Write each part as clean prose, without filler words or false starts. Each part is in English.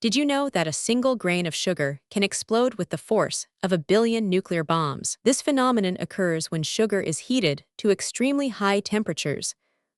Did you know that a single grain of sugar can explode with the force of 1 billion nuclear bombs? This phenomenon occurs when sugar is heated to extremely high temperatures,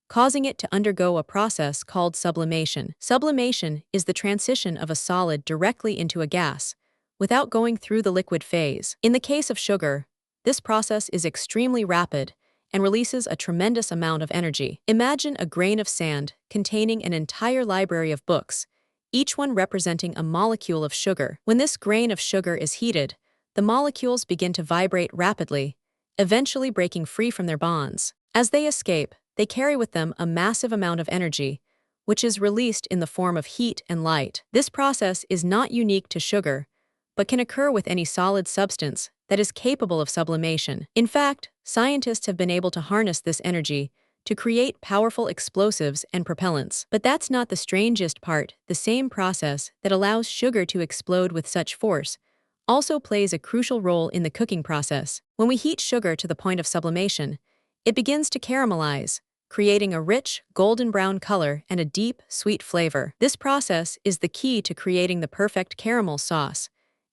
causing it to undergo a process called sublimation. Sublimation is the transition of a solid directly into a gas, without going through the liquid phase. In the case of sugar, this process is extremely rapid and releases a tremendous amount of energy. Imagine a grain of sand containing an entire library of books, each one representing a molecule of sugar. When this grain of sugar is heated, the molecules begin to vibrate rapidly, eventually breaking free from their bonds. As they escape, they carry with them a massive amount of energy, which is released in the form of heat and light. This process is not unique to sugar, but can occur with any solid substance that is capable of sublimation. In fact, scientists have been able to harness this energy to create powerful explosives and propellants. But that's not the strangest part. The same process that allows sugar to explode with such force also plays a crucial role in the cooking process. When we heat sugar to the point of sublimation, it begins to caramelize, creating a rich, golden brown color and a deep, sweet flavor. This process is the key to creating the perfect caramel sauce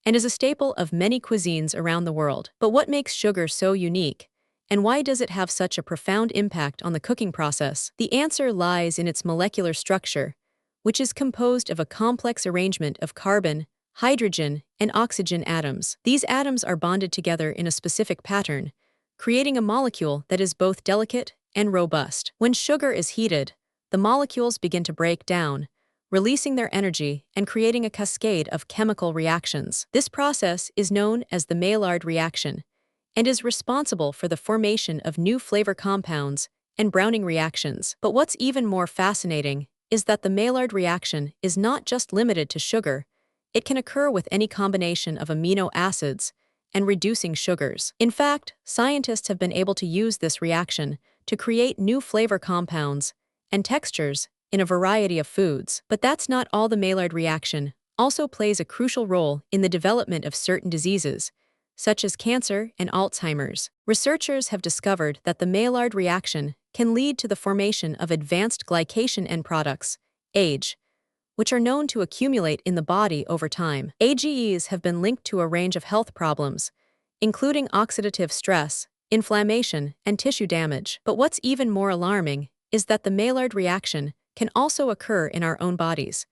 and is a staple of many cuisines around the world. But what makes sugar so unique? And why does it have such a profound impact on the cooking process? The answer lies in its molecular structure, which is composed of a complex arrangement of carbon, hydrogen, and oxygen atoms. These atoms are bonded together in a specific pattern, creating a molecule that is both delicate and robust. When sugar is heated, the molecules begin to break down, releasing their energy and creating a cascade of chemical reactions. This process is known as the Maillard reaction and is responsible for the formation of new flavor compounds and browning reactions. But what's even more fascinating is that the Maillard reaction is not just limited to sugar. It can occur with any combination of amino acids and reducing sugars. In fact, scientists have been able to use this reaction to create new flavor compounds and textures in a variety of foods. But that's not all. The Maillard reaction also plays a crucial role in the development of certain diseases, such as cancer and Alzheimer's. Researchers have discovered that the Maillard reaction can lead to the formation of advanced glycation end products, AGE, which are known to accumulate in the body over time. AGEs have been linked to a range of health problems, including oxidative stress, inflammation, and tissue damage. But what's even more alarming is that the Maillard reaction can also occur in our own bodies,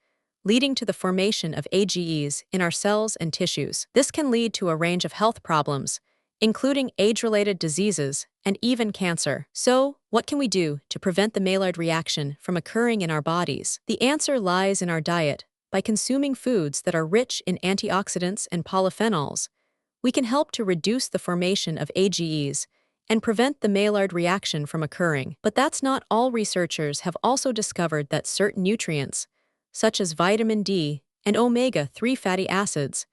leading to the formation of AGEs in our cells and tissues. This can lead to a range of health problems, including age-related diseases and even cancer. So, what can we do to prevent the Maillard reaction from occurring in our bodies? The answer lies in our diet. By consuming foods that are rich in antioxidants and polyphenols, we can help to reduce the formation of AGEs and prevent the Maillard reaction from occurring. But that's not all. Researchers have also discovered that certain nutrients, such as vitamin D and omega-3 fatty acids,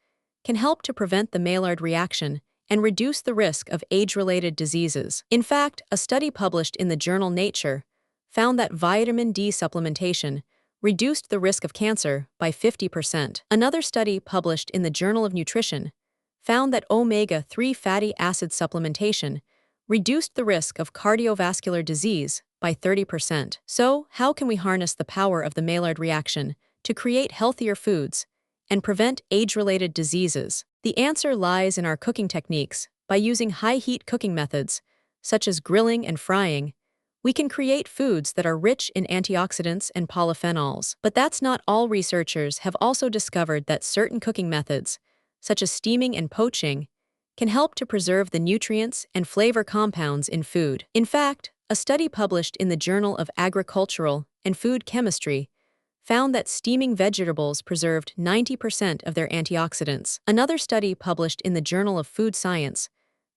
can help to prevent the Maillard reaction and reduce the risk of age-related diseases. In fact, a study published in the journal Nature found that vitamin D supplementation reduced the risk of cancer by 50%. Another study published in the Journal of Nutrition found that omega-3 fatty acid supplementation reduced the risk of cardiovascular disease by 30%. So, how can we harness the power of the Maillard reaction to create healthier foods and prevent age-related diseases? The answer lies in our cooking techniques. By using high-heat cooking methods, such as grilling and frying, we can create foods that are rich in antioxidants and polyphenols. But that's not all. Researchers have also discovered that certain cooking methods, such as steaming and poaching, can help to preserve the nutrients and flavor compounds in food. In fact, a study published in the Journal of Agricultural and Food Chemistry found that steaming vegetables preserved 90% of their antioxidants. Another study published in the Journal of Food Science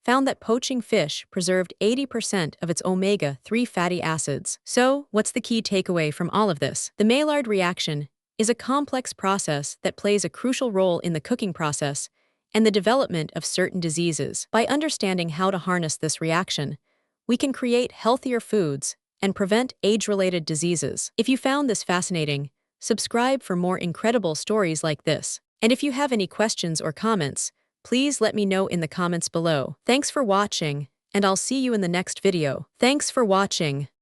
found that poaching fish preserved 80% of its omega-3 fatty acids. So, what's the key takeaway from all of this? The Maillard reaction is a complex process that plays a crucial role in the cooking process and the development of certain diseases. By understanding how to harness this reaction, we can create healthier foods and prevent age-related diseases. If you found this fascinating, subscribe for more incredible stories like this. And if you have any questions or comments, please let me know in the comments below. Thanks for watching, and I'll see you in the next video. Thanks for watching.